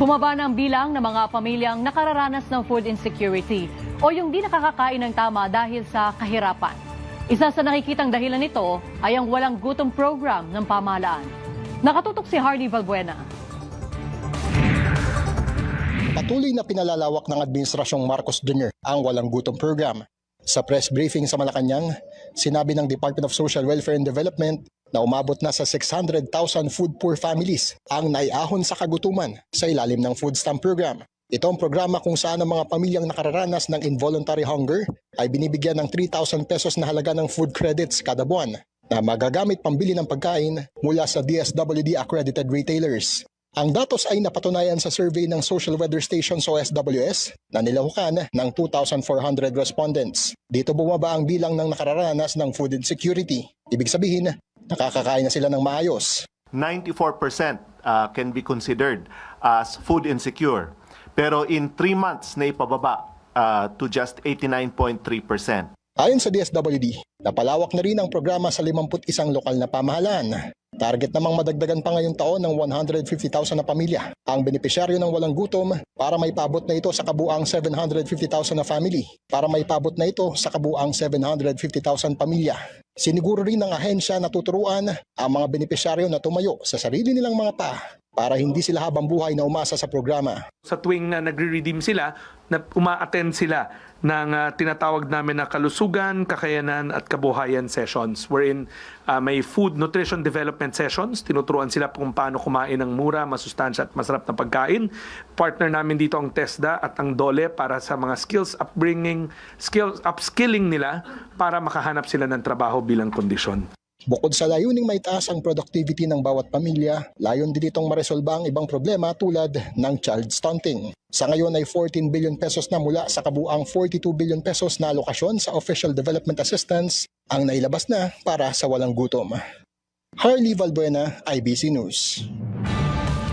Bumaba ng bilang ng mga pamilyang nakararanas ng food insecurity o yung di nakakakain ng tama dahil sa kahirapan. Isa sa nakikitang dahilan nito ay ang walang gutom program ng pamahalaan. Nakatutok si Harley Valbuena. Patuloy na pinalalawak ng Administrasyong Marcos Jr. ang walang gutom program. Sa press briefing sa Malacanang, sinabi ng Department of Social Welfare and Development na umabot na sa 600,000 food poor families ang naiahon sa kagutuman sa ilalim ng food stamp program. Ito ang programa kung saan ang mga pamilyang nakararanas ng involuntary hunger ay binibigyan ng 3,000 pesos na halaga ng food credits kada buwan na magagamit pambili ng pagkain mula sa DSWD accredited retailers. Ang datos ay napatunayan sa survey ng Social Weather Station o SWS na nilahukan ng 2,400 respondents. Dito bumaba ang bilang ng nakararanas ng food insecurity. Ibig sabihin, nakakakain na sila ng maayos. 94% can be considered as food insecure. Pero in 3 months na ipababa to just 89.3%. Ayon sa DSWD, napalawak na rin ang programa sa 51 lokal na pamahalaan. Target namang madagdagan pa ngayong taon ng 150,000 na pamilya ang benepisyaryo ng walang gutom para maipabot na ito sa kabuang 750,000 na family, para maipabot na ito sa kabuang 750,000 pamilya. Siniguro rin ng ahensya na tuturuan ang mga benepisyaryo na tumayo sa sarili nilang mga paa para hindi sila habang buhay na umasa sa programa. Sa tuwing nagre-redeem sila, na uma-attend sila ng tinatawag namin na kalusugan, kakayanan at kabuhayan sessions wherein may food nutrition development sessions. Tinuturuan sila kung paano kumain ng mura, masustansya at masarap na pagkain. Partner namin dito ang TESDA at ang DOLE para sa mga skills upbringing, skills upskilling nila para makahanap sila ng trabaho bilang kondisyon. Bukod sa layuning maitaas ang productivity ng bawat pamilya, layon din itong maresolba ang ibang problema tulad ng child stunting. Sa ngayon ay 14 billion pesos na mula sa kabuang 42 billion pesos na alokasyon sa Official Development Assistance ang nailabas na para sa walang gutom. Harley Valbuena, IBC News.